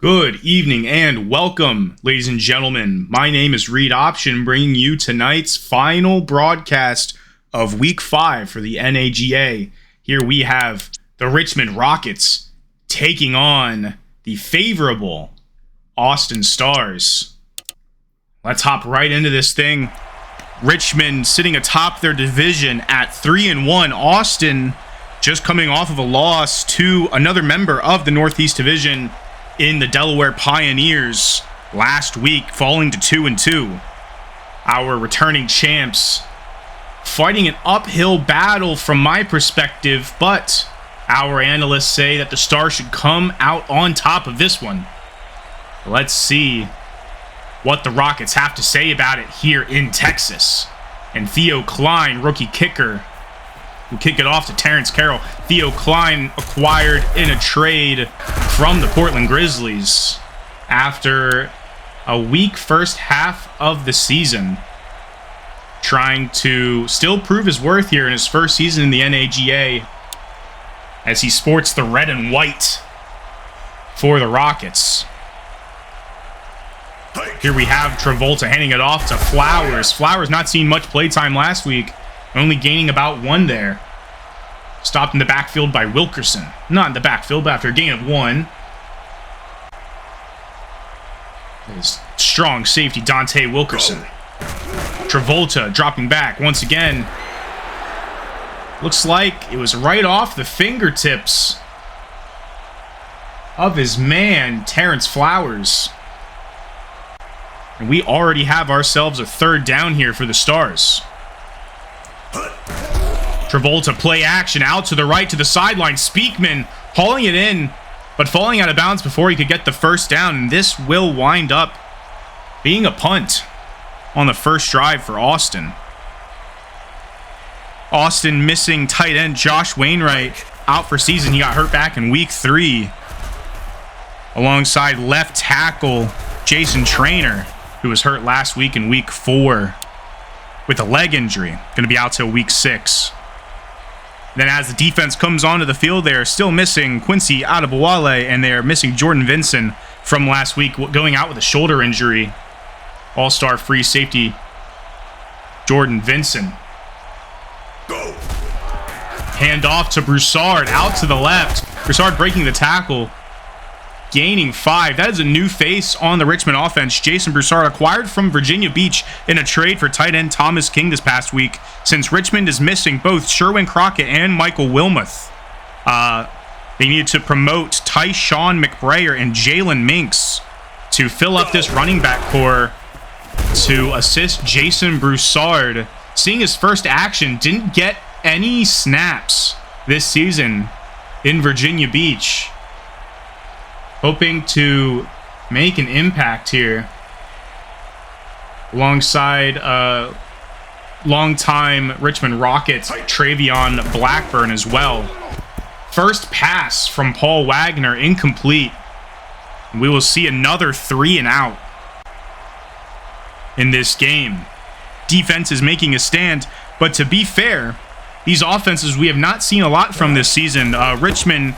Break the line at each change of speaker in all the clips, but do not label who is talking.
Good evening and welcome, ladies and gentlemen. My name is Reed Option, bringing you tonight's final broadcast of Week 5 for the NAGA. Here we have the Richmond Rockets taking on the favorable Austin Stars. Let's hop right into this thing. Richmond sitting atop their division at 3-1. Austin just coming off of a loss to another member of the Northeast Division in the Delaware Pioneers last week, falling to 2-2. Our returning champs fighting an uphill battle from my perspective, but our analysts say that the Stars should come out on top of this one. Let's see what the Rockets have to say about it here in Texas. And Theo Klein, rookie kicker, will kick it off to Terrence Carroll. Theo Klein acquired in a trade from the Portland Grizzlies after a weak first half of the season, trying to still prove his worth here in his first season in the NAGA as he sports the red and white for the Rockets. Here we have Travolta handing it off to Flowers. Flowers not seeing much playtime last week, only gaining about one there. Stopped in the backfield by Wilkerson. Not in the backfield, but after a gain of one. His strong safety, Dante Wilkerson. Travolta dropping back once again. Looks like it was right off the fingertips of his man, Terrence Flowers. And we already have ourselves a third down here for the Stars. Travolta play action out to the right to the sideline. Speakman hauling it in, but falling out of bounds before he could get the first down. And this will wind up being a punt on the first drive for Austin. Austin missing tight end Josh Wainwright out for season. He got hurt back in week 3. Alongside left tackle Jason Trainer, who was hurt last week in week 4 with a leg injury. Going to be out till week 6. Then as the defense comes onto the field, they're still missing Quincy Adebowale, and they're missing Jordan Vinson from last week, going out with a shoulder injury. All-star free safety Jordan Vinson. Go. Hand off to Broussard, out to the left. Broussard breaking the tackle, gaining 5. That is a new face on the Richmond offense. Jason Broussard, acquired from Virginia Beach in a trade for tight end Thomas King this past week, since Richmond is missing both Sherwin Crockett and Michael Wilmoth. They needed to promote Tyshawn McBrayer and Jalen Minks to fill up this running back core to assist Jason Broussard. Seeing his first action, didn't get any snaps this season in Virginia Beach. Hoping to make an impact here alongside longtime Richmond Rockets Travion Blackburn as well. First pass from Paul Wagner, incomplete. We will see another 3 and out in this game. Defense is making a stand, but to be fair, these offenses we have not seen a lot from this season. Richmond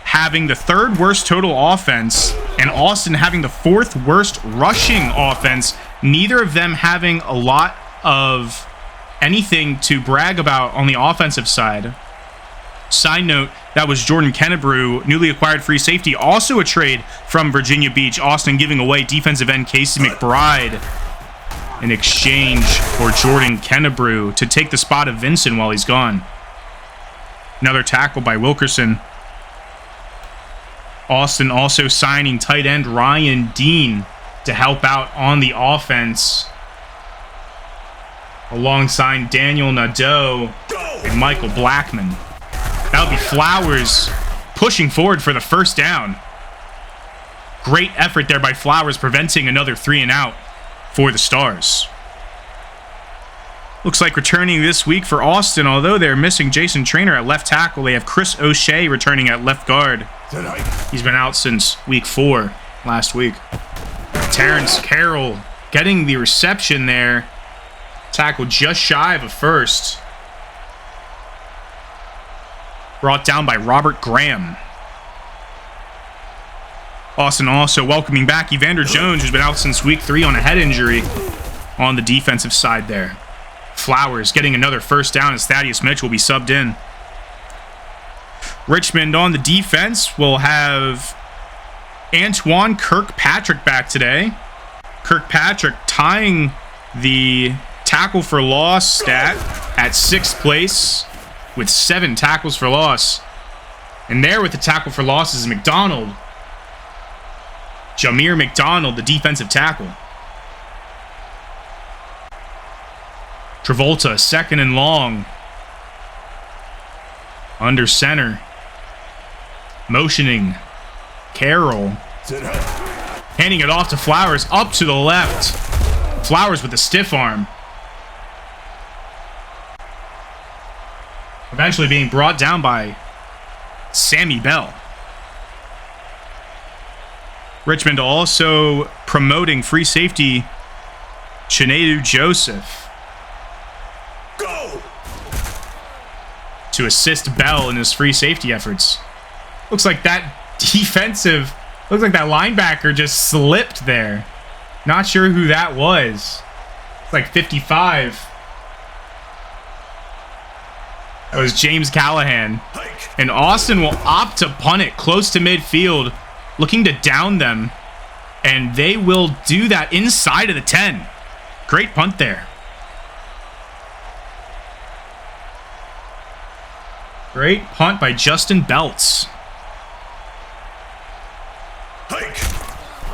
having the 3rd worst total offense, and Austin having the 4th worst rushing offense. Neither of them having a lot of anything to brag about on the offensive side. Side note, that was Jordan Kennebrew, newly acquired free safety, also a trade from Virginia Beach. Austin giving away defensive end Casey McBride in exchange for Jordan Kennebrew to take the spot of Vincent while he's gone. Another tackle by Wilkerson. Austin also signing tight end Ryan Dean to help out on the offense, alongside Daniel Nadeau and Michael Blackman. That'll be Flowers pushing forward for the first down. Great effort there by Flowers, preventing another 3 and out for the Stars. Looks like returning this week for Austin, although they're missing Jason Trainer at left tackle, they have Chris O'Shea returning at left guard. He's been out since week 4 last week. Terrence Carroll getting the reception there. Tackle just shy of a first. Brought down by Robert Graham. Austin also welcoming back Evander Jones, who's been out since week 3 on a head injury on the defensive side there. Flowers getting another first down as Thaddeus Mitchell will be subbed in. Richmond on the defense will have Antoine Kirkpatrick back today. Kirkpatrick tying the tackle for loss stat at 6th place with 7 tackles for loss. And there with the tackle for loss is McDonald. Jameer McDonald, the defensive tackle. Travolta, 2nd and long. Under center. Motioning. Carroll. Handing it off to Flowers, up to the left. Flowers with the stiff arm. Eventually being brought down by Sammy Bell. Richmond also promoting free safety Chinedu Joseph to assist Bell in his free safety efforts. Looks like that linebacker just slipped there. Not sure who that was. It's like 55. That was James Callahan. And Austin will opt to punt it close to midfield, looking to down them. And they will do that inside of the 10. Great punt there. Great punt by Justin Belts.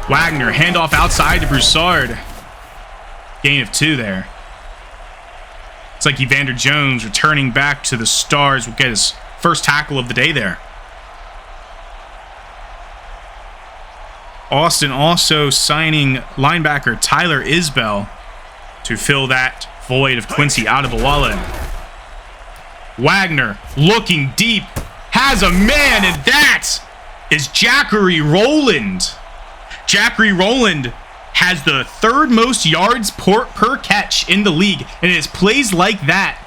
Wagner, handoff outside to Broussard. Gain of 2 there. It's like Evander Jones returning back to the Stars will get his first tackle of the day there. Austin also signing linebacker Tyler Isbell to fill that void of Quincy Adebawale. Wagner looking deep, has a man, and that is Jackery Rowland. Jackery Rowland has the 3rd most yards per catch in the league, and it is plays like that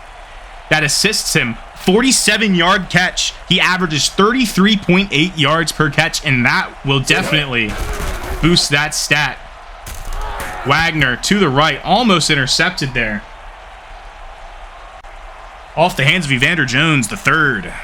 assists him. 47-yard catch. He averages 33.8 yards per catch, and that will definitely boost that stat. Wagner to the right, almost intercepted there. Off the hands of Evander Jones, the 3rd.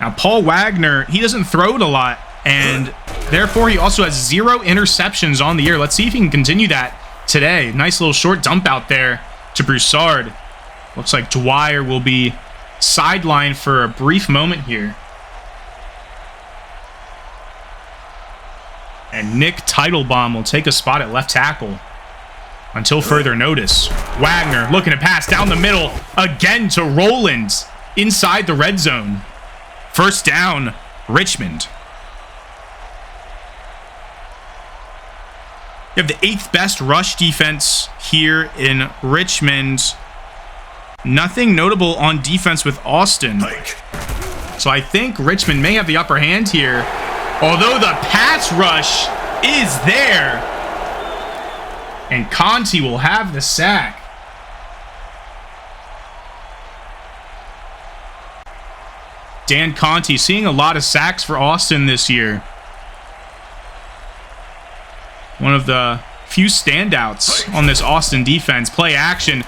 Now, Paul Wagner, he doesn't throw it a lot, and therefore he also has 0 interceptions on the year. Let's see if he can continue that today. Nice little short dump out there to Broussard. Looks like Dwyer will be sidelined for a brief moment here. And Nick Teitelbaum will take a spot at left tackle until further notice. Wagner looking to pass down the middle again to Rowland inside the red zone. First down, Richmond. You have the 8th best rush defense here in Richmond. Nothing notable on defense with Austin. So I think Richmond may have the upper hand here. Although the pass rush is there. And Conti will have the sack. Dan Conti seeing a lot of sacks for Austin this year. One of the few standouts on this Austin defense. Play action.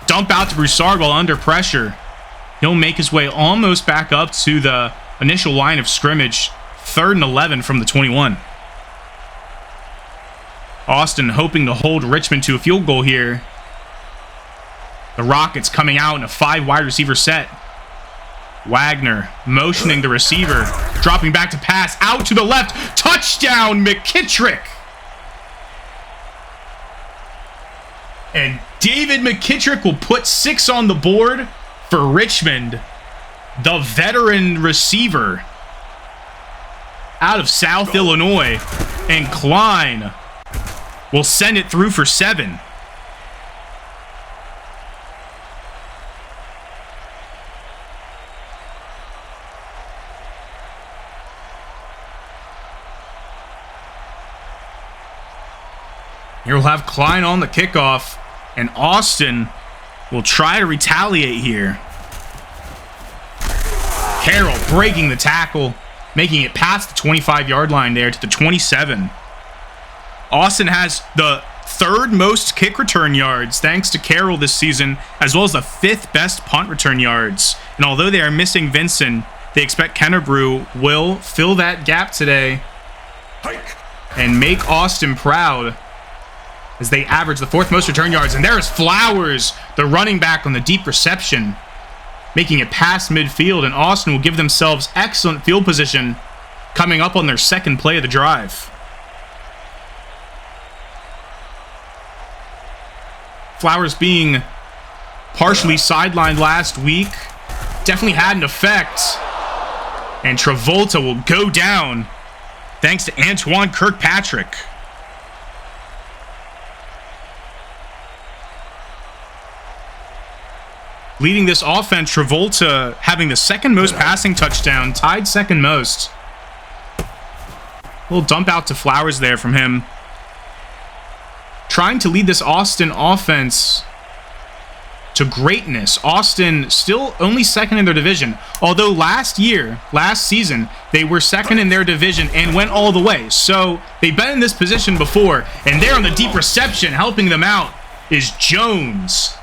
Dump out to Broussard while under pressure. He'll make his way almost back up to the initial line of scrimmage. 3rd and 11 from the 21. Austin hoping to hold Richmond to a field goal here. The Rockets coming out in a 5 wide receiver set. Wagner motioning the receiver, dropping back to pass, out to the left, touchdown McKittrick. And David McKittrick will put 6 on the board for Richmond, the veteran receiver out of South Illinois. And Klein will send it through for 7. Here we'll have Klein on the kickoff, and Austin will try to retaliate here. Carroll breaking the tackle, making it past the 25-yard line there to the 27. Austin has the third most kick return yards thanks to Carroll this season, as well as the fifth best punt return yards. And although they are missing Vincent, they expect Kennebrew will fill that gap today and make Austin proud as they average the fourth most return yards. And there is Flowers, the running back, on the deep reception, making it past midfield, and Austin will give themselves excellent field position coming up on their second play of the drive. Flowers being partially sidelined last week definitely had an effect, and Travolta will go down thanks to Antoine Kirkpatrick. Leading this offense, Travolta having the second most passing touchdown, tied second most. A little dump out to Flowers there from him. Trying to lead this Austin offense to greatness. Austin still only second in their division. Although last season, they were second in their division and went all the way. So they've been in this position before. And there on the deep reception, helping them out, is Jones.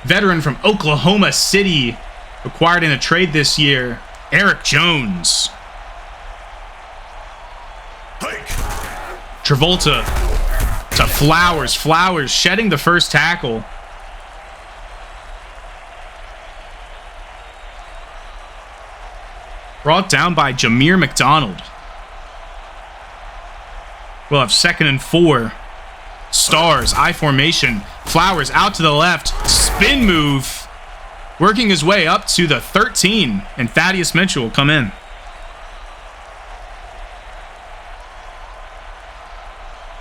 Veteran from Oklahoma City, acquired in a trade this year, Eric Jones. Travolta to Flowers. Flowers shedding the first tackle. Brought down by Jameer McDonald. We'll have 2nd and 4. Stars, I formation. Flowers out to the left. Spin move. Working his way up to the 13. And Thaddeus Mitchell will come in.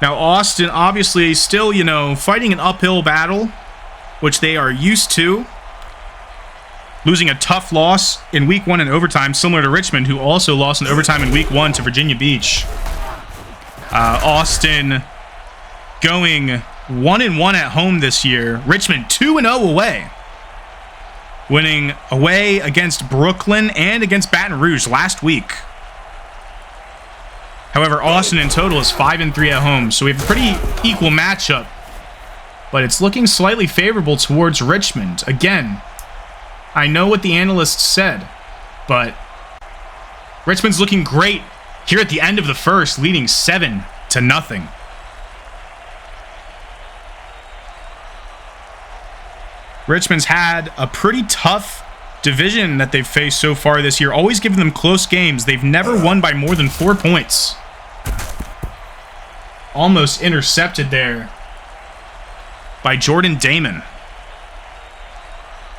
Now, Austin obviously still, fighting an uphill battle, which they are used to. Losing a tough loss in Week 1 in overtime, similar to Richmond, who also lost in overtime in Week 1 to Virginia Beach. Austin going 1-1 at home this year. Richmond 2-0 away. Winning away against Brooklyn and against Baton Rouge last week. However, Austin in total is 5-3 at home, so we have a pretty equal matchup. But it's looking slightly favorable towards Richmond. Again, I know what the analysts said, but Richmond's looking great here at the end of the first, leading 7-0. Richmond's had a pretty tough division that they've faced so far this year, always giving them close games. They've never won by more than 4 points. Almost intercepted there by Jordan Damon.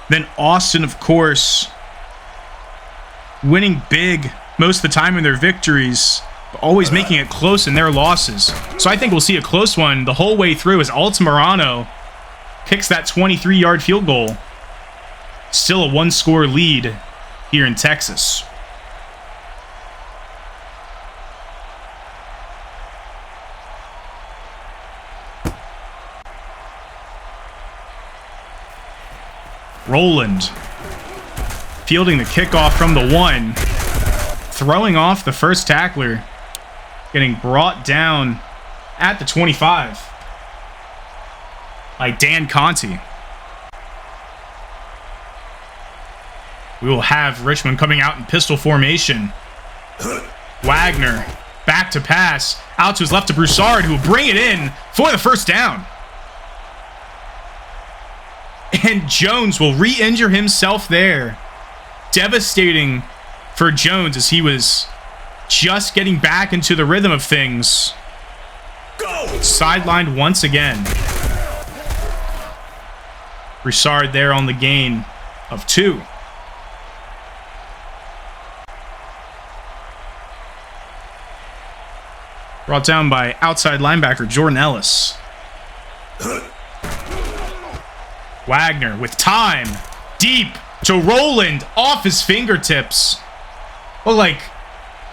Then Austin, of course, winning big most of the time in their victories, but always making it close in their losses. So I think we'll see a close one the whole way through as Altamirano kicks that 23-yard field goal. Still a one-score lead here in Texas. Roland fielding the kickoff from the 1, throwing off the first tackler, getting brought down at the 25 by Dan Conti. We will have Richmond coming out in pistol formation. Wagner back to pass, out to his left to Broussard, who will bring it in for the first down. And Jones will re-injure himself there. Devastating for Jones as he was just getting back into the rhythm of things. Sidelined once again. Broussard there on the gain of 2. Brought down by outside linebacker Jordan Ellis. Wagner with time. Deep to Roland off his fingertips. Well, like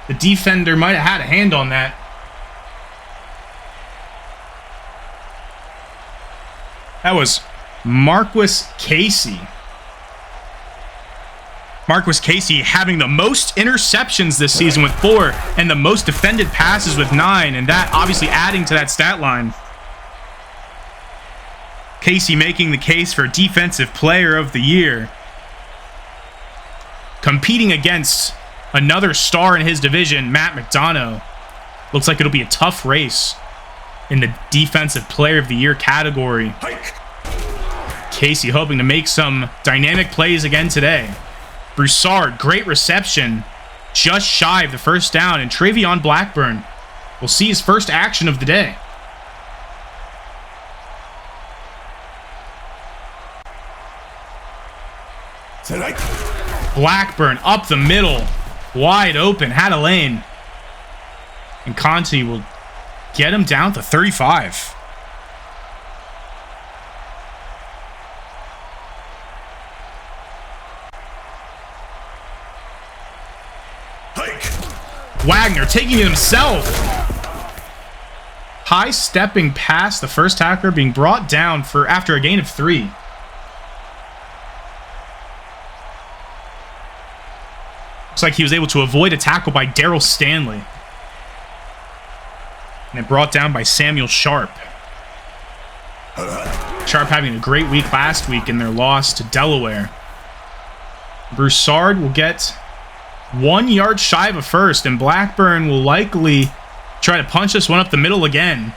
the defender might have had a hand on that. That was Marquis Casey. Marquis Casey having the most interceptions this season with 4 and the most defended passes with 9, and that obviously adding to that stat line. Casey making the case for Defensive Player of the Year. Competing against another star in his division, Matt McDonough. Looks like it'll be a tough race in the Defensive Player of the Year category. Casey hoping to make some dynamic plays again today. Broussard, great reception, just shy of the first down, and Travion Blackburn will see his first action of the day. Blackburn up the middle, wide open, had a lane. And Conti will get him down to 35. Wagner taking it himself. High stepping past the first tackler, being brought down for after a gain of 3. Looks like he was able to avoid a tackle by Daryl Stanley. And it brought down by Samuel Sharp. Sharp having a great week last week in their loss to Delaware. Broussard will get 1 yard shy of a first, and Blackburn will likely try to punch this one up the middle again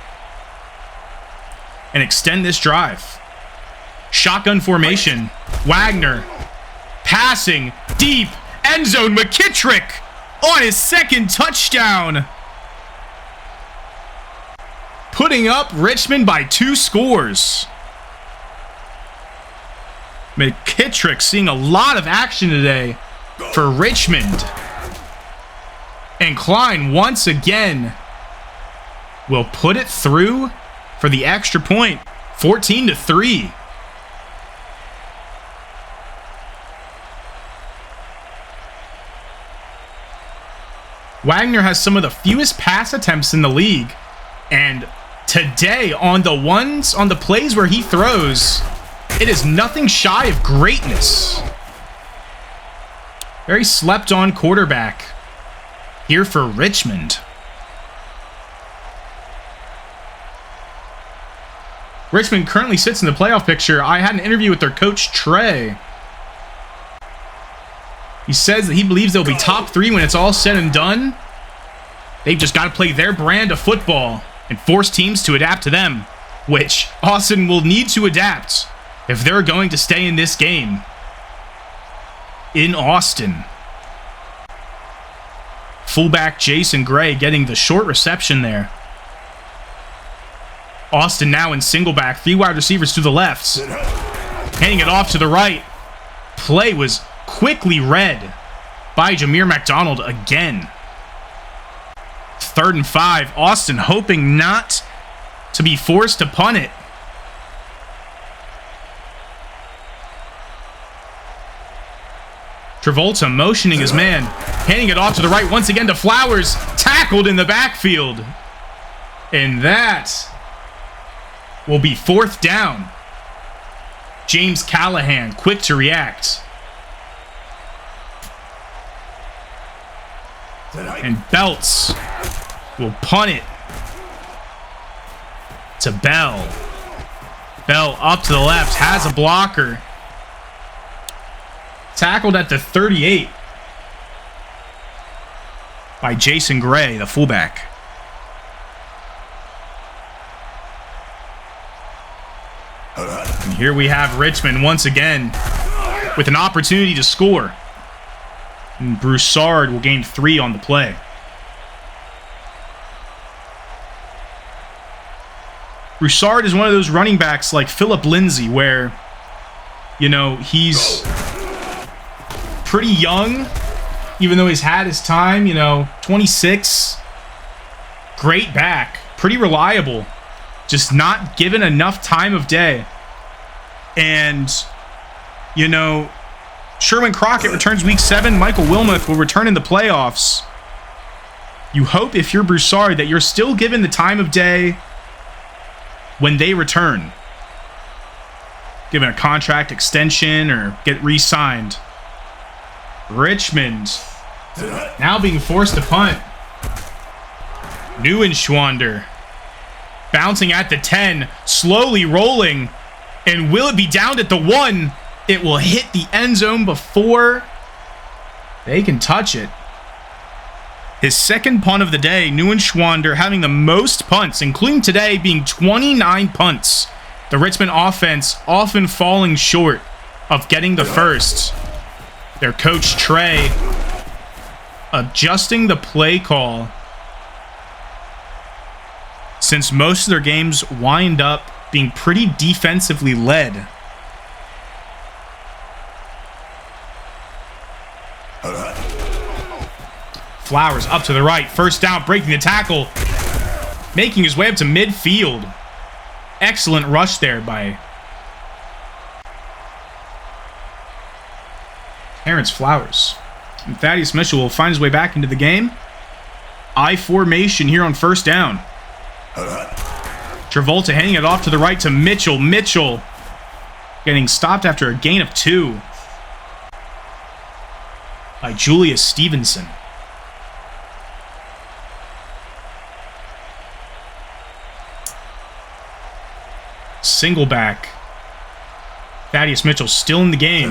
and extend this drive. Shotgun formation. Wagner passing deep, end zone. McKittrick on his second touchdown, putting up Richmond by 2 scores. McKittrick seeing a lot of action today for Richmond. And Klein once again will put it through for the extra point. 14-3. Wagner has some of the fewest pass attempts in the league, and today on the plays where he throws, it is nothing shy of greatness. Very slept on quarterback here for Richmond. Richmond currently sits in the playoff picture. I had an interview with their coach, Trey. He says that he believes they'll be top 3 when it's all said and done. They've just got to play their brand of football and force teams to adapt to them, which Austin will need to adapt if they're going to stay in this game in Austin. Fullback Jason Gray getting the short reception there. Austin now in single back, 3 wide receivers to the left, handing it off to the right. Play was quickly read by Jameer McDonald again. 3rd and 5. Austin hoping not to be forced to punt it. Travolta motioning his man, handing it off to the right once again to Flowers, tackled in the backfield. And that will be 4th down. James Callahan, quick to react. And Belts will punt it to Bell. Bell up to the left, has a blocker. Tackled at the 38 by Jason Gray, the fullback. And here we have Richmond once again with an opportunity to score. And Broussard will gain 3 on the play. Broussard is one of those running backs like Philip Lindsay where, you know, he's pretty young, even though he's had his time, 26. Great back, pretty reliable, just not given enough time of day. And, Sherwin Crockett returns week 7. Michael Wilmoth will return in the playoffs. You hope, if you're Broussard, that you're still given the time of day when they return. given a contract extension or get re-signed. Richmond now being forced to punt. Neuenschwander bouncing at the 10, slowly rolling. And will it be downed at the 1? It will hit the end zone before they can touch it. His second punt of the day, Neuenschwander having the most punts, including today being 29 punts. The Richmond offense often falling short of getting the first. Their coach, Trey, adjusting the play call since most of their games wind up being pretty defensively led. Flowers up to the right. First down, breaking the tackle. Making his way up to midfield. Excellent rush there by Terrence Flowers. And Thaddeus Mitchell will find his way back into the game. I formation here on first down. Travolta handing it off to the right to Mitchell. Mitchell getting stopped after a gain of 2 by Julius Stevenson. Single back. Thaddeus Mitchell still in the game.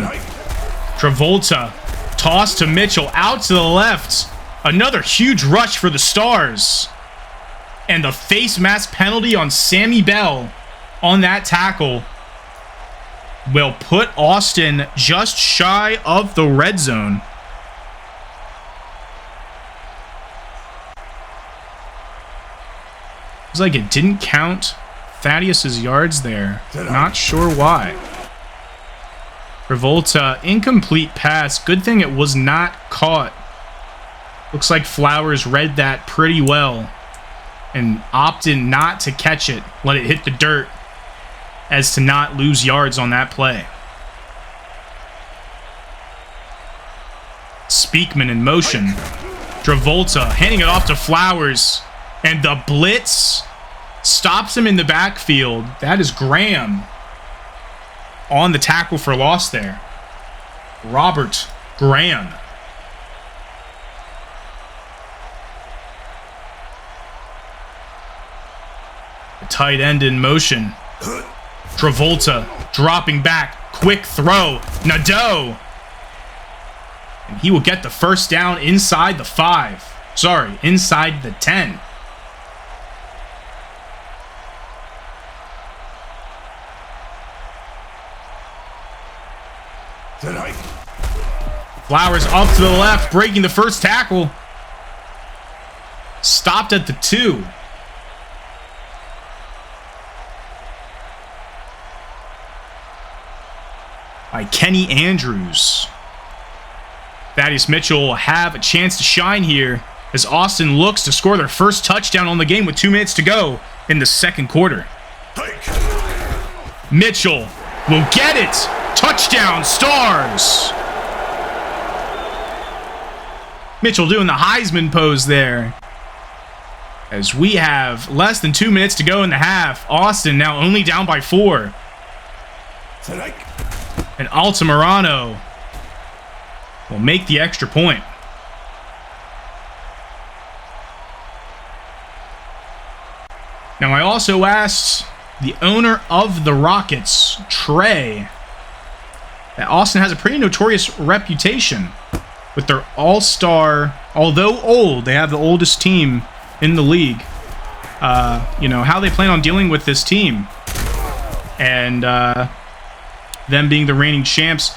Travolta toss to Mitchell out to the left. Another huge rush for the Stars. And the face mask penalty on Sammy Bell on that tackle will put Austin just shy of the red zone. It's like it didn't count Thaddeus's yards there. Not sure why. Travolta, incomplete pass. Good thing it was not caught. Looks like Flowers read that pretty well and opted not to catch it. Let it hit the dirt as to not lose yards on that play. Speakman in motion. Travolta handing it off to Flowers. And the blitz stops him in the backfield. That is Graham on the tackle for loss there. Robert Graham. The tight end in motion. Travolta dropping back. Quick throw. Nadeau. And he will get the first down inside the 5. Sorry, inside the 10. Flowers up to the left, breaking the first tackle. Stopped at the 2. By Kenny Andrews. Thaddeus Mitchell will have a chance to shine here as Austin looks to score their first touchdown on the game with 2 minutes to go in the second quarter. Mitchell will get it. Touchdown, Stars. Mitchell doing the Heisman pose there. As we have less than 2 minutes to go in the half. Austin now only down by 4. And Altamirano will make the extra point. Now, I also asked the owner of the Rockets, Trey, that Austin has a pretty notorious reputation with their all-star, although old, they have the oldest team in the league. How they plan on dealing with this team. And them being the reigning champs,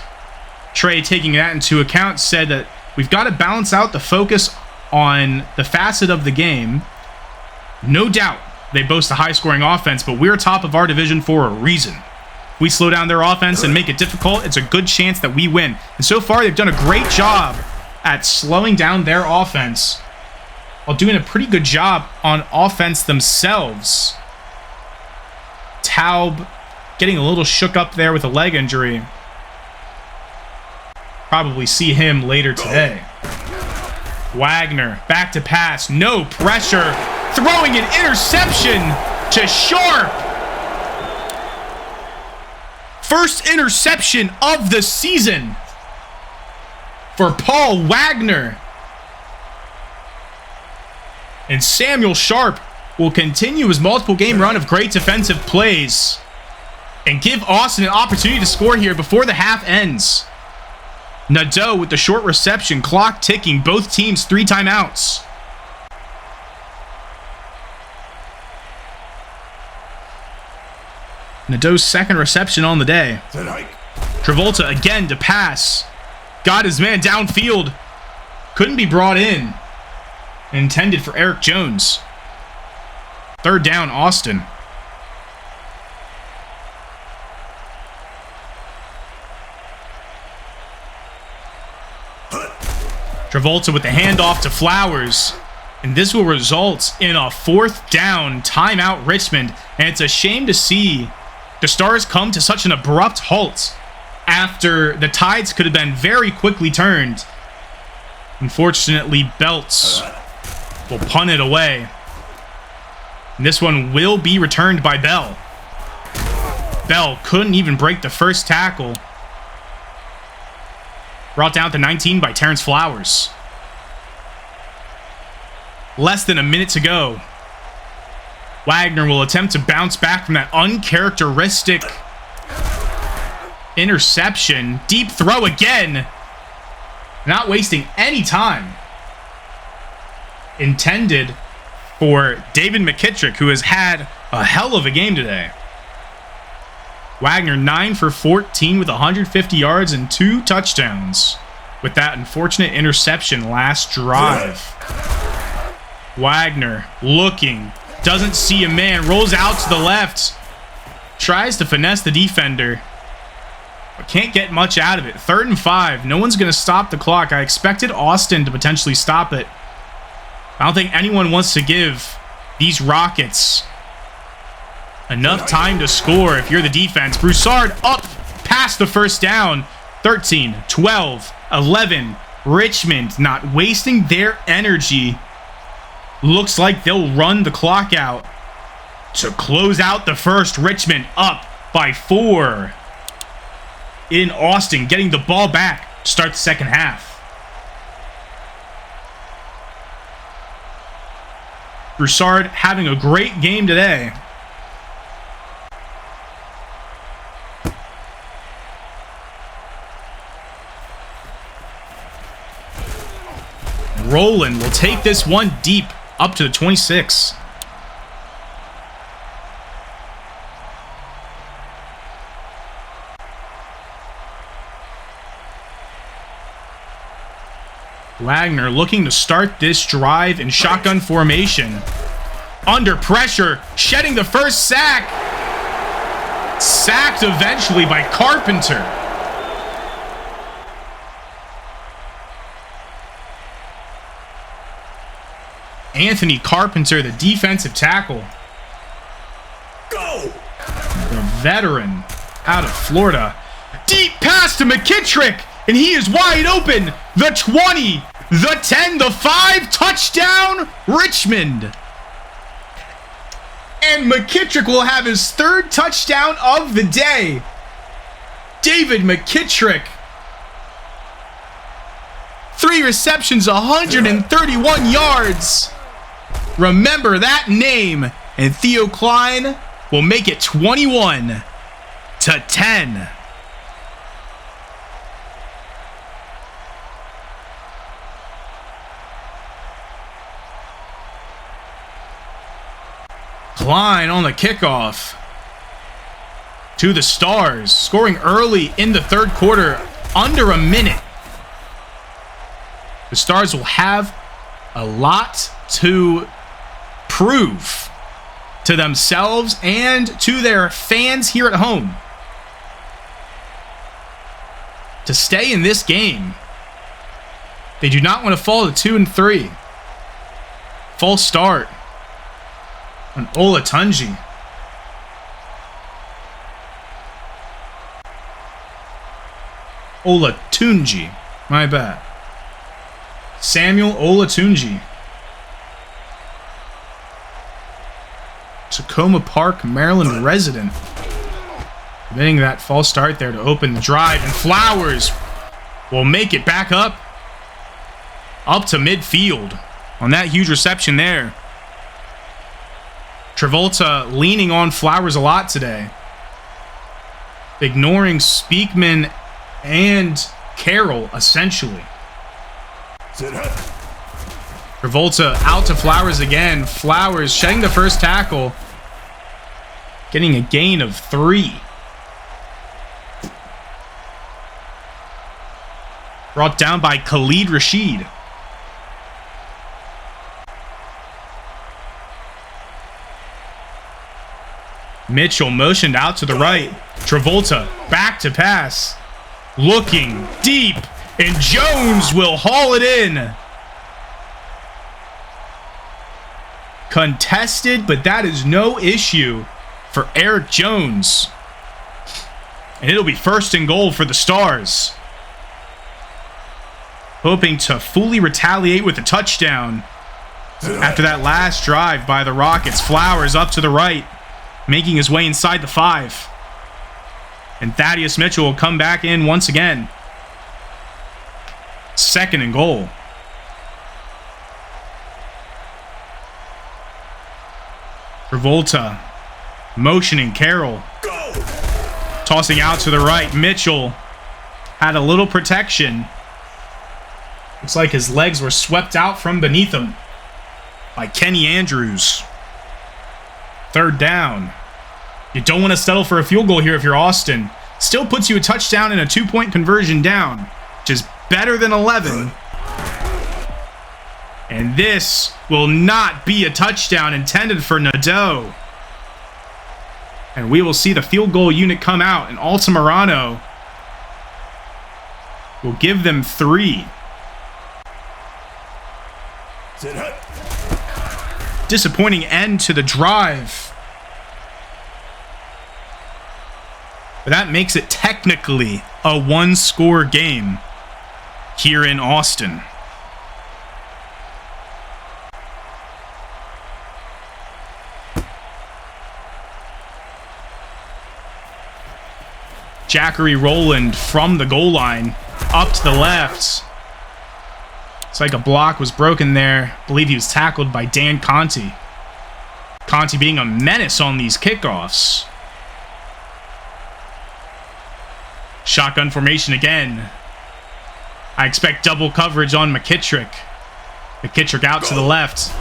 Trey, taking that into account, said that we've got to balance out the focus on the facet of the game. No doubt they boast a high-scoring offense, but we're top of our division for a reason. If we slow down their offense and make it difficult, it's a good chance that we win. And so far, they've done a great job at slowing down their offense while doing a pretty good job on offense themselves. Taub getting a little shook up there with a leg injury. Probably see him later today. Wagner, back to pass, no pressure, throwing an interception to Sharp. First interception of the season for Paul Wagner. And Samuel Sharp will continue his multiple game run of great defensive plays and give Austin an opportunity to score here before the half ends. Nadeau with the short reception, clock ticking, both teams 3 timeouts. Nadeau's second reception on the day. Travolta again to pass. Got his man downfield. Couldn't be brought in. Intended for Eric Jones. Third down, Austin. Travolta with the handoff to Flowers. And this will result in a 4th down, timeout Richmond. And it's a shame to see the Stars come to such an abrupt halt after the tides could have been very quickly turned. Unfortunately, Belts will punt it away. And this one will be returned by Bell. Bell couldn't even break the first tackle. Brought down to 19 by Terrence Flowers. Less than a minute to go. Wagner will attempt to bounce back from that uncharacteristic interception. Deep throw again. Not wasting any time. Intended for David McKittrick, who has had a hell of a game today. Wagner 9 for 14 with 150 yards and 2 touchdowns with that unfortunate interception last drive. Wagner looking, doesn't see a man, rolls out to the left, tries to finesse the defender, but can't get much out of it. 3rd and 5. No one's going to stop the clock. I expected Austin to potentially stop it. I don't think anyone wants to give these Rockets enough time to score if you're the defense. Broussard up past the first down. 13, 12, 11. Richmond not wasting their energy. Looks like they'll run the clock out to close out the first. Richmond up by 4. In Austin, getting the ball back to start the second half. Broussard having a great game today. Roland will take this one deep up to the 26. Wagner looking to start this drive in shotgun formation. Under pressure, shedding the first sack. Sacked eventually by Carpenter. Anthony Carpenter, the defensive tackle.
Go!
The veteran out of Florida. Deep pass to McKittrick, and he is wide open. The 20, the 10, the 5, touchdown, Richmond. And McKittrick will have his 3rd touchdown of the day. David McKittrick. 3 receptions, 131 yards. Remember that name. And Theo Klein will make it 21-10. Klein on the kickoff to the Stars, scoring early in the 3rd quarter, under a minute. The Stars will have a lot to prove to themselves and to their fans here at home to stay in this game. They do not want to fall to 2-3. False start on Olatunji. Olatunji. My bad. Samuel Olatunji. Tacoma Park, Maryland resident. Getting that false start there to open the drive, and Flowers will make it back up to midfield on that huge reception there. Travolta leaning on Flowers a lot today, ignoring Speakman and Carroll essentially. Travolta out to Flowers again. Flowers shedding the first tackle, getting a gain of 3. Brought down by Khalid Rashid. Mitchell motioned out to the right. Travolta back to pass. Looking deep, and Jones will haul it in. Contested, but that is no issue for Eric Jones. And it'll be 1st and goal for the Stars. Hoping to fully retaliate with a touchdown after that last drive by the Rockets. Flowers up to the right, making his way inside the 5. And Thaddeus Mitchell will come back in once again. 2nd and goal. Travolta motioning Carroll. Tossing out to the right. Mitchell had a little protection. Looks like his legs were swept out from beneath him by Kenny Andrews. 3rd down. You don't want to settle for a field goal here if you're Austin. Still puts you a touchdown and a 2-point conversion down, which is better than 11. And this will not be a touchdown intended for Nadeau. And we will see the field goal unit come out, and Altamirano will give them 3. Disappointing end to the drive. But that makes it technically a 1-score game here in Austin. Jackery Rowland from the goal line up to the left. It's like a block was broken there. I believe he was tackled by Dan Conti. Conti being a menace on these kickoffs. Shotgun formation again. I expect double coverage on McKittrick. McKittrick out to the left.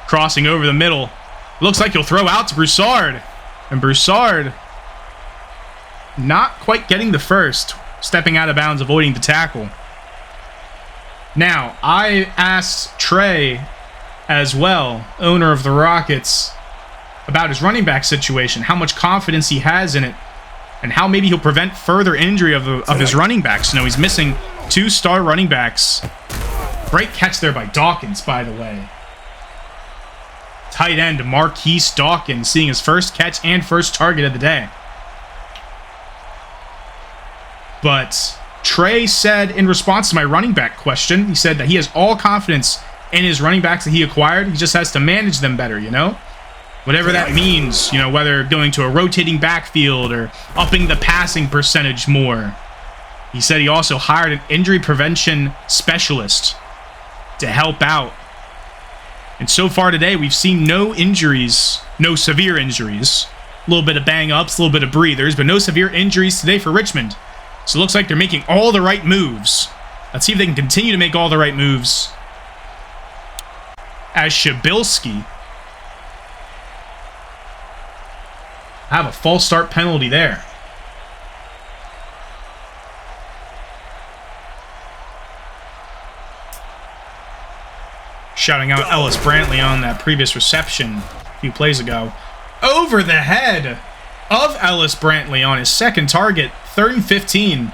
Crossing over the middle. Looks like he'll throw out to Broussard. And Broussard not quite getting the first. Stepping out of bounds, avoiding the tackle. Now, I asked Trey as well, owner of the Rockets, about his running back situation, how much confidence he has in it, and how maybe he'll prevent further injury of his running backs. You know, he's missing 2 star running backs. Great catch there by Dawkins, by the way. Tight end Marquise Dawkins seeing his first catch and first target of the day. But Trey said in response to my running back question, he said that he has all confidence in his running backs that he acquired. He just has to manage them better, you know? Whatever that means, you know, whether going to a rotating backfield or upping the passing percentage more. He said he also hired an injury prevention specialist to help out. And so far today, we've seen no injuries, no severe injuries. A little bit of bang-ups, a little bit of breathers, but no severe injuries today for Richmond. So it looks like they're making all the right moves. Let's see if they can continue to make all the right moves. As Shabilsky have a false start penalty there. Shouting out Ellis Brantley on that previous reception a few plays ago. Over the head of Ellis Brantley on his second target. 3rd and 15.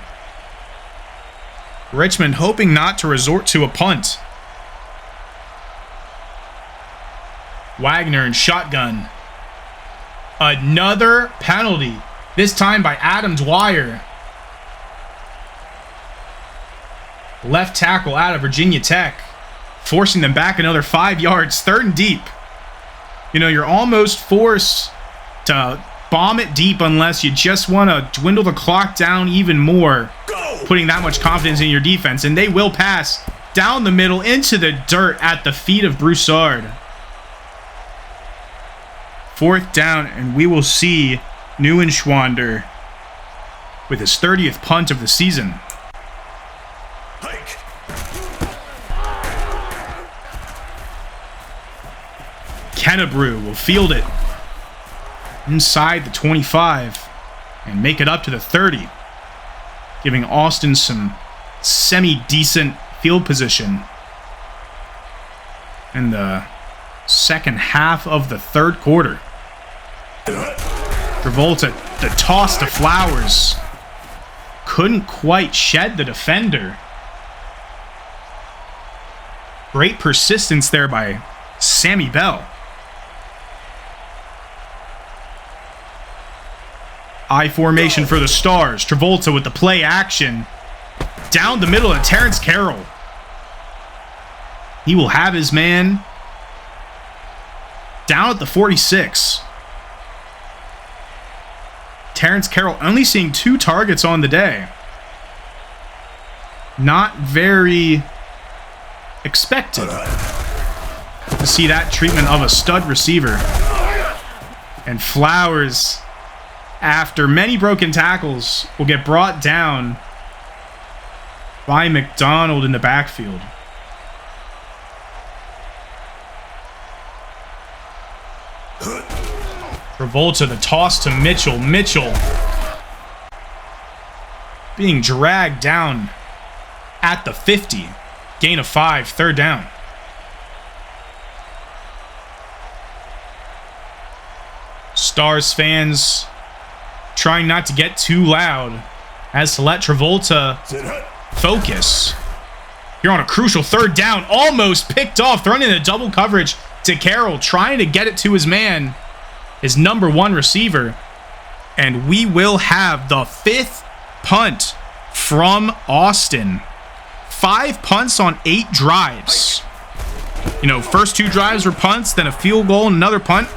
Richmond hoping not to resort to a punt. Wagner and shotgun. Another penalty. This time by Adam Dwyer. Left tackle out of Virginia Tech. Forcing them back another 5 yards. 3rd and deep. You know, you're almost forced to bomb it deep unless you just want to dwindle the clock down even more, putting that much confidence in your defense. And they will pass down the middle into the dirt at the feet of Broussard. 4th down, and we will see Neuenschwander with his 30th punt of the season. Kennebrew will field it inside the 25 and make it up to the 30, giving Austin some semi-decent field position in the second half of the 3rd quarter. Travolta, the toss to Flowers. Couldn't quite shed the defender. Great persistence there by Sammy Bell. I formation for the Stars. Travolta with the play action. Down the middle of Terrence Carroll. He will have his man down at the 46. Terrence Carroll only seeing 2 targets on the day. Not very expected to see that treatment of a stud receiver. And Flowers, after many broken tackles, will get brought down by McDonald in the backfield. Travolta, the toss to Mitchell. Mitchell being dragged down at the 50. Gain of 5, 3rd down. Stars fans trying not to get too loud as to let Travolta focus. Here on a crucial 3rd down, almost picked off, thrown into double coverage to Carroll, trying to get it to his man, his number 1 receiver. And we will have the 5th punt from Austin. 5 punts on 8 drives. You know, first 2 drives were punts, then a field goal and another punt.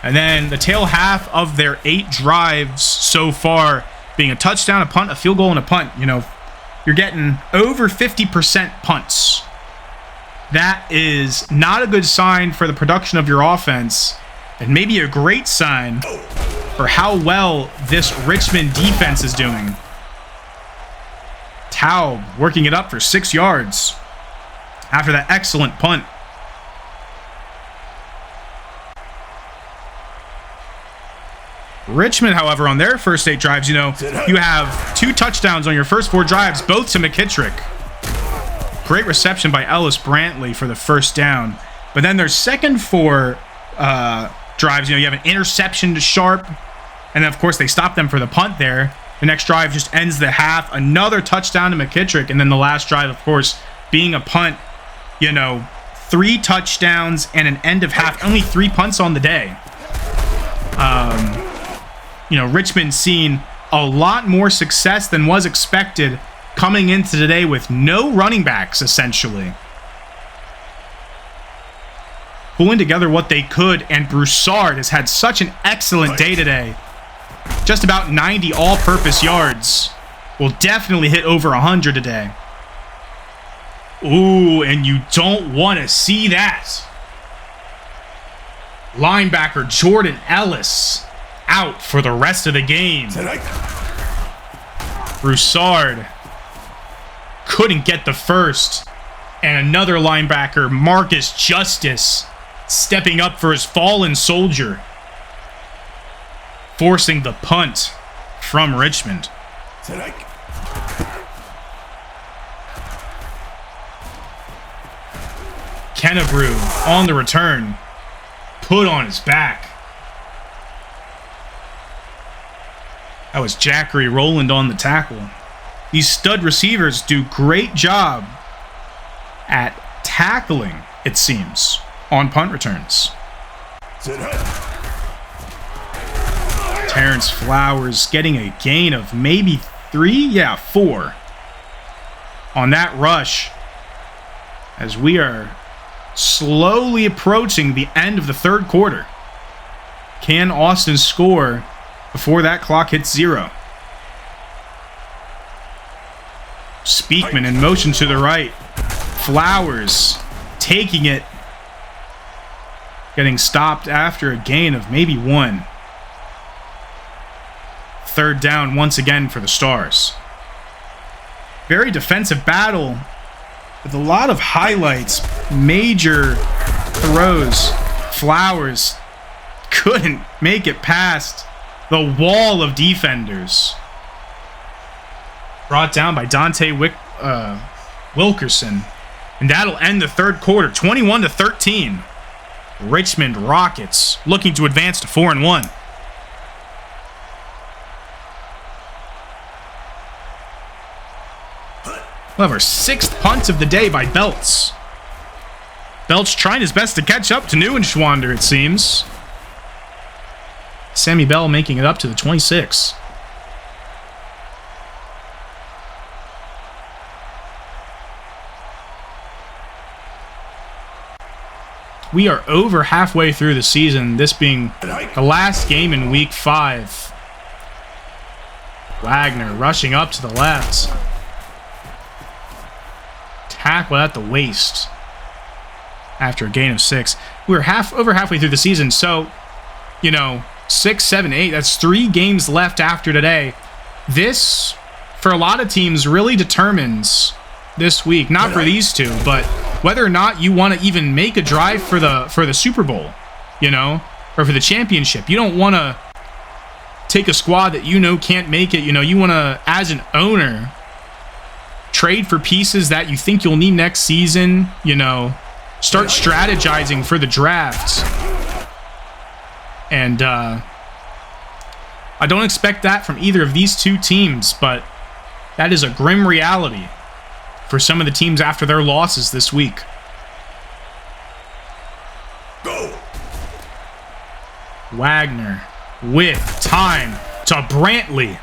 And then the tail half of their 8 drives so far being a touchdown, a punt, a field goal, and a punt. You know, you're getting over 50% punts. That is not a good sign for the production of your offense, and maybe a great sign for how well this Richmond defense is doing. Taub working it up for 6 yards after that excellent punt. Richmond, however, on their first 8 drives, you know, you have 2 touchdowns on your first 4 drives, both to McKittrick. Great reception by Ellis Brantley for the 1st down. But then their second 4 drives, you know, you have an interception to Sharp, and then, of course, they stop them for the punt there. The next drive just ends the half. Another touchdown to McKittrick, and then the last drive, of course, being a punt. You know, 3 touchdowns and an end of half. Only 3 punts on the day. You know, Richmond seen a lot more success than was expected coming into today with no running backs, essentially. Pulling together what they could, and Broussard has had such an excellent day today. Just about 90 all-purpose yards. Will definitely hit over 100 today. Ooh, and you don't want to see that. Linebacker Jordan Ellis out for the rest of the game. Broussard couldn't get the first. And another linebacker, Marcus Justice, stepping up for his fallen soldier, forcing the punt from Richmond. Kennebrew on the return, put on his back. That was Jackery Rowland on the tackle. These stud receivers do great job at tackling, it seems, on punt returns. Terrence Flowers getting a gain of maybe 4 on that rush as we are slowly approaching the end of the 3rd quarter. Can Austin score before that clock hits 0. Speakman in motion to the right. Flowers taking it. Getting stopped after a gain of maybe 1. 3rd down once again for the Stars. Very defensive battle with a lot of highlights. Major throws. Flowers couldn't make it past the wall of defenders. Brought down by Dante Wilkerson. And that'll end the 3rd quarter, 21-13. Richmond Rockets looking to advance to 4-1. We'll have our 6th punt of the day by Belts. Belts trying his best to catch up to Neuenschwander, it seems. Sammy Bell making it up to the 26. We are over halfway through the season, this being the last game in week 5. Wagner rushing up to the left. Tackle at the waist after a gain of 6. We're over halfway through the season, so, 6, 7, 8, that's 3 games left after today. This, for a lot of teams, really determines this week. Not for these two, but whether or not you want to even make a drive for the Super Bowl, or for the championship. You don't want to take a squad that can't make it. You want to, as an owner, trade for pieces that you think you'll need next season. Start strategizing for the draft. And I don't expect that from either of these two teams, but that is a grim reality for some of the teams after their losses this week. Go. Wagner with time to Brantley,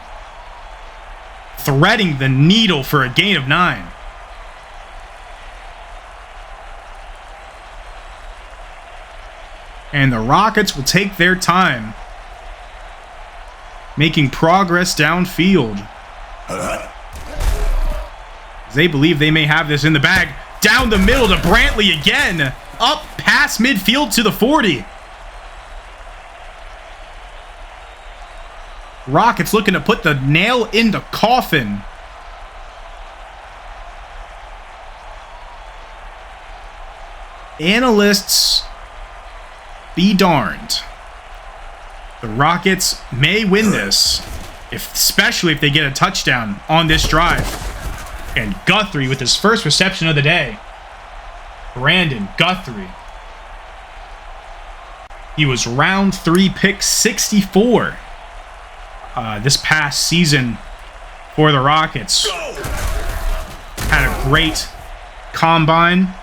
threading the needle for a gain of 9. And the Rockets will take their time, making progress downfield. They believe they may have this in the bag. Down the middle to Brantley again. Up past midfield to the 40. Rockets looking to put the nail in the coffin. Analysts be darned. The Rockets may win this, especially if they get a touchdown on this drive. And Guthrie with his first reception of the day. Brandon Guthrie. He was round 3 pick 64 this past season for the Rockets. Had a great combine.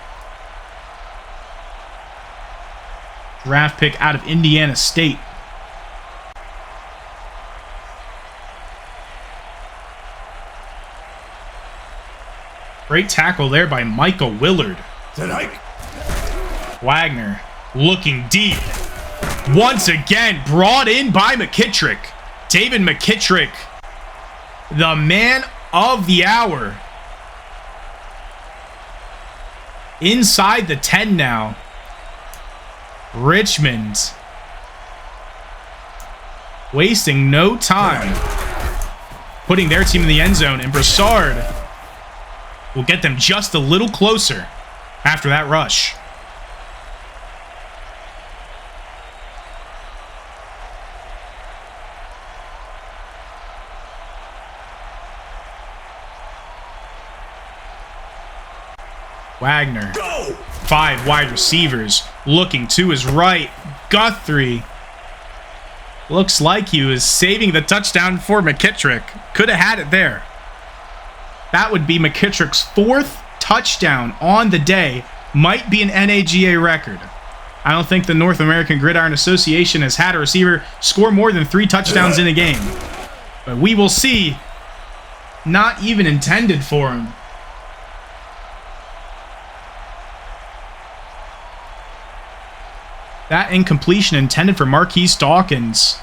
Draft pick out of Indiana State. Great tackle there by Michael Willard. Wagner looking deep. Once again, brought in by McKittrick. David McKittrick, the man of the hour. Inside the 10 now. Richmond wasting no time, putting their team in the end zone, and Broussard will get them just a little closer after that rush. Wagner, 5 wide receivers, looking to his right. Guthrie looks like he was saving the touchdown for McKittrick. Could have had it there. That would be McKittrick's 4th touchdown on the day. Might be an NAGA record. I don't think the North American Gridiron Association has had a receiver score more than 3 touchdowns in a game. But we will see. Not even intended for him. That incompletion intended for Marquise Dawkins.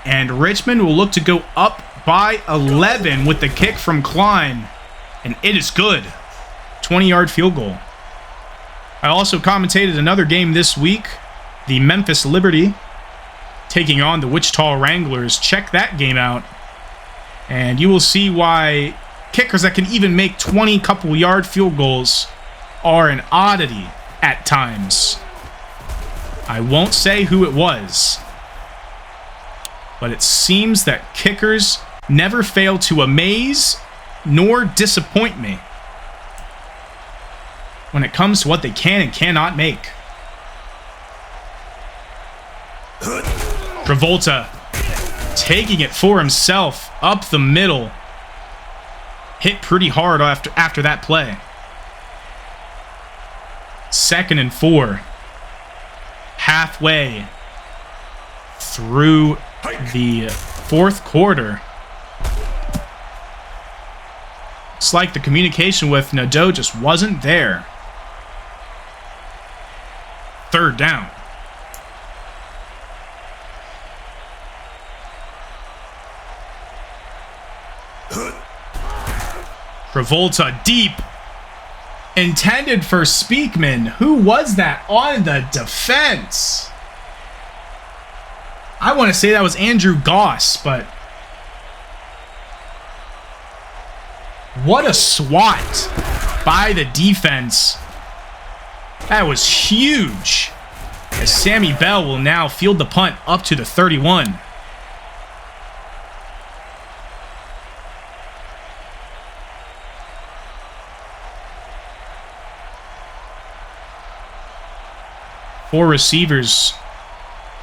And Richmond will look to go up by 11 with the kick from Klein. And it is good. 20-yard field goal. I also commentated another game this week. The Memphis Liberty taking on the Wichita Wranglers. Check that game out. And you will see why kickers that can even make 20-couple-yard field goals are an oddity at times. I won't say who it was, but it seems that kickers never fail to amaze nor disappoint me when it comes to what they can and cannot make. Travolta taking it for himself up the middle. Hit pretty hard after that play. 2nd and 4. Halfway through the 4th quarter. It's like the communication with Nadeau just wasn't there. 3rd down. Travolta deep. Intended for Speakman. Who was that on the defense? I want to say that was Andrew Goss, but what a swat by the defense. That was huge. As Sammy Bell will now field the punt up to the 31. Four receivers.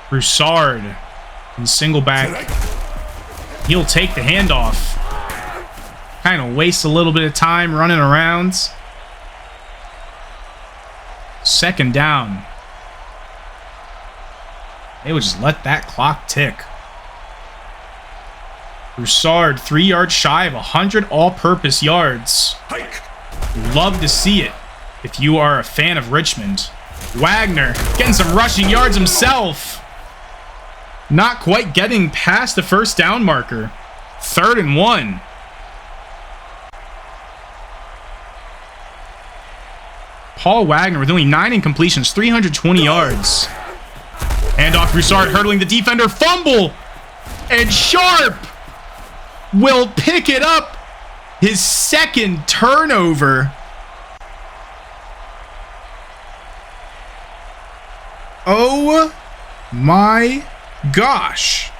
Broussard and single back. He'll take the handoff. Kind of wastes a little bit of time running around. 2nd down. They would just let that clock tick. Broussard, 3 yards shy of 100 all-purpose yards. Love to see it if you are a fan of Richmond. Wagner getting some rushing yards himself. Not quite getting past the 1st down marker. 3rd and 1. Paul Wagner with only 9 incompletions, 320 yards. Handoff, Broussard hurdling the defender. Fumble! And Sharp will pick it up. His 2nd turnover. Oh my gosh.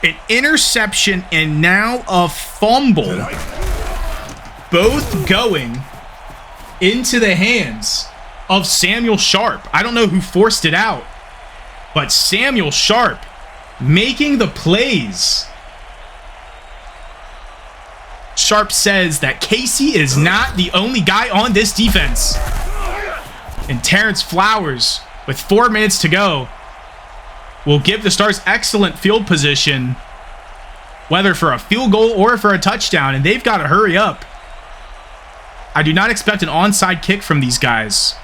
An interception and now a fumble. Both going into the hands of Samuel Sharp. I don't know who forced it out, but Samuel Sharp making the plays. Sharp says that Casey is not the only guy on this defense. And Terrence Flowers, with 4 minutes to go, will give the Stars excellent field position, whether for a field goal or for a touchdown, and they've got to hurry up. I do not expect an onside kick from these guys,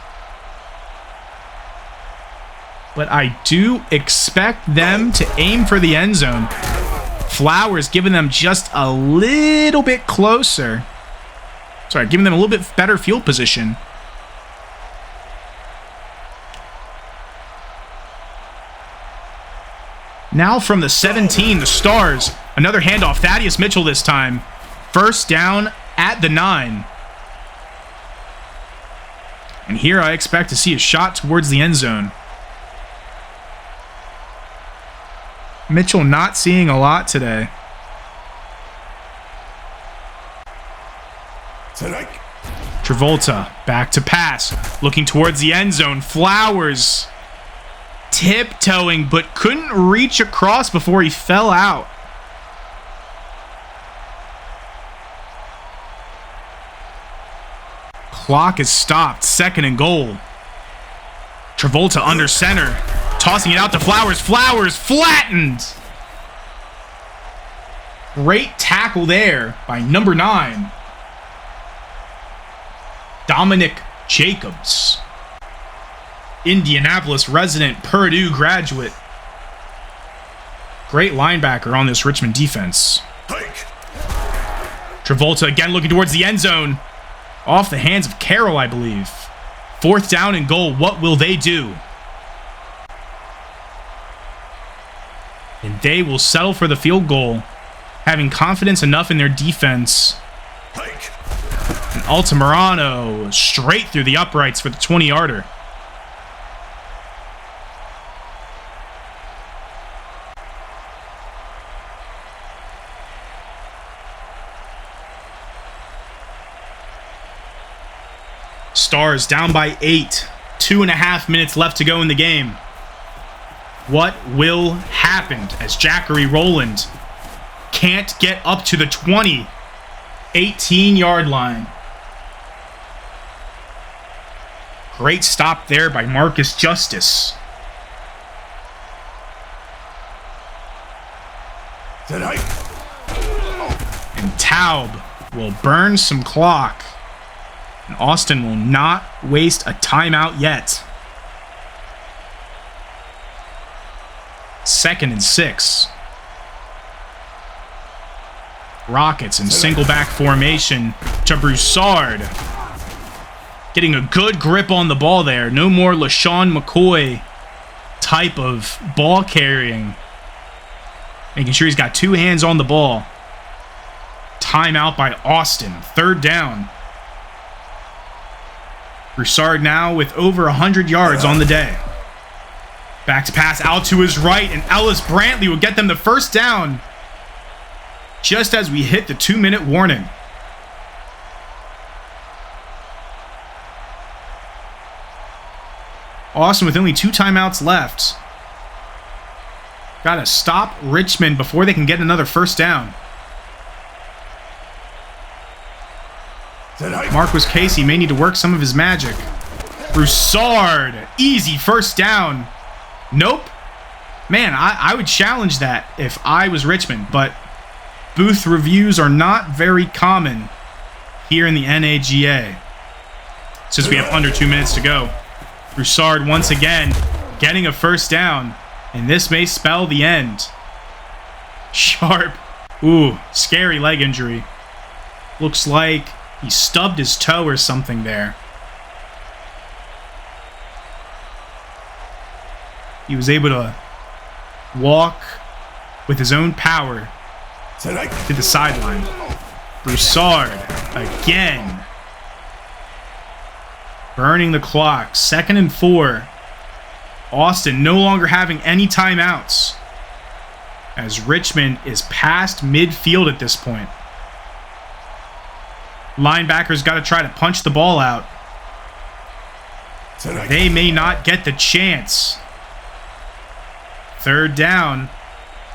but I do expect them to aim for the end zone. Flowers giving them just a little bit closer. Sorry, giving them a little bit better field position. Now from the 17, the Stars. Another handoff. Thaddeus Mitchell this time. 1st down at the 9. And here I expect to see a shot towards the end zone. Mitchell not seeing a lot today. Travolta back to pass. Looking towards the end zone. Flowers tiptoeing, but couldn't reach across before he fell out. Clock is stopped. 2nd and goal. Travolta under center. Tossing it out to Flowers. Flowers flattened. Great tackle there by number 9. Dominic Jacobs. Indianapolis resident, Purdue graduate. Great linebacker on this Richmond defense. Travolta again looking towards the end zone. Off the hands of Carroll, I believe. 4th down and goal. What will they do? And they will settle for the field goal, having confidence enough in their defense. And Altamirano straight through the uprights for the 20-yarder. Stars down by 8. 2.5 minutes left to go in the game. What will happen as Jackery Rowland can't get up to the 20, 18-yard line? Great stop there by Marcus Justice. And Taub will burn some clock. And Austin will not waste a timeout yet. 2nd and 6. Rockets in single back formation to Broussard. Getting a good grip on the ball there. No more LaShawn McCoy type of ball carrying. Making sure he's got 2 hands on the ball. Timeout by Austin. 3rd down. Broussard now with over 100 yards on the day. Back to pass out to his right, and Ellis Brantley will get them the 1st down just as we hit the 2-minute warning. Austin with only 2 timeouts left. Got to stop Richmond before they can get another 1st down. Marquis Casey may need to work some of his magic. Broussard, easy 1st down. Nope. Man, I would challenge that if I was Richmond, but booth reviews are not very common here in the NAGA. Since we have under 2 minutes to go. Broussard once again getting a 1st down, and this may spell the end. Sharp. Ooh, scary leg injury. Looks like he stubbed his toe or something there. He was able to walk with his own power to the sideline. Broussard again. Burning the clock. 2nd and 4. Austin no longer having any timeouts, as Richmond is past midfield at this point. Linebackers got to try to punch the ball out. They may not get the chance. 3rd down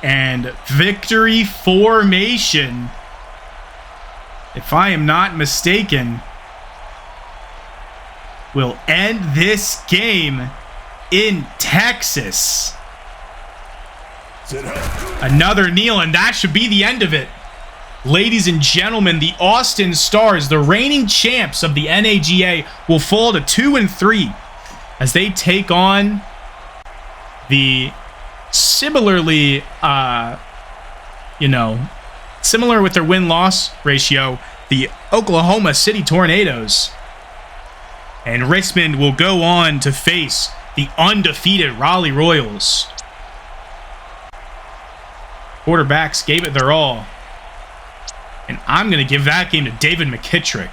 and victory formation, if I am not mistaken, will end this game in Texas. Another kneel, and that should be the end of it. Ladies and gentlemen, the Austin Stars, the reigning champs of the NAGA, will fall to 2-3 as they take on the similarly, similar with their win-loss ratio, the Oklahoma City Tornadoes. And Richmond will go on to face the undefeated Raleigh Royals. Quarterbacks gave it their all. And I'm going to give that game to David McKittrick.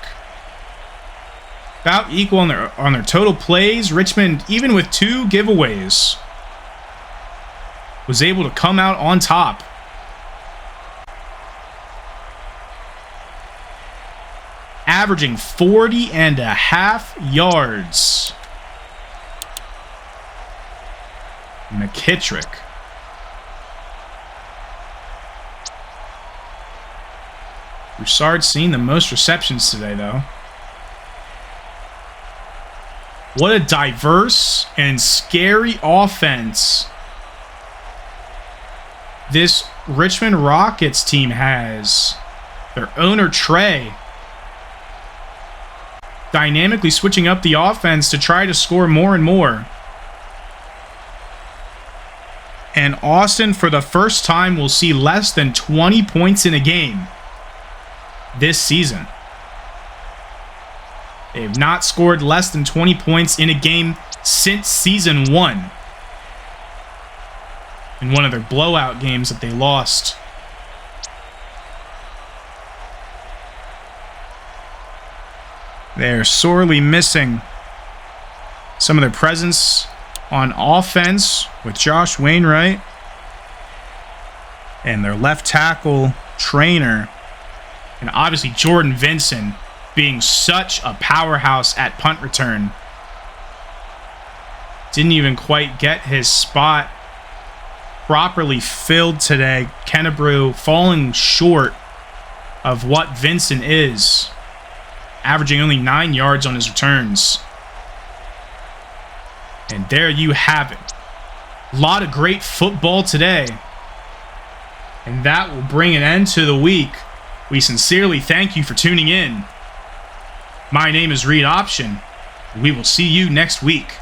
About equal on their total plays. Richmond, even with 2 giveaways, was able to come out on top. Averaging 40.5 yards. McKittrick. Broussard seeing the most receptions today, though. What a diverse and scary offense this Richmond Rockets team has. Their owner, Trey, dynamically switching up the offense to try to score more and more. And Austin, for the first time, will see less than 20 points in a game this season. They have not scored less than 20 points in a game since season 1. In one of their blowout games that they lost. They're sorely missing some of their presence on offense with Josh Wainwright and their left tackle trainer, and obviously Jordan Vincent being such a powerhouse at punt return. Didn't even quite get his spot properly filled today. Kennebrew falling short of what Vincent is, averaging only 9 yards on his returns. And there you have it. A lot of great football today. And that will bring an end to the week. We sincerely thank you for tuning in. My name is Reed Option. We will see you next week.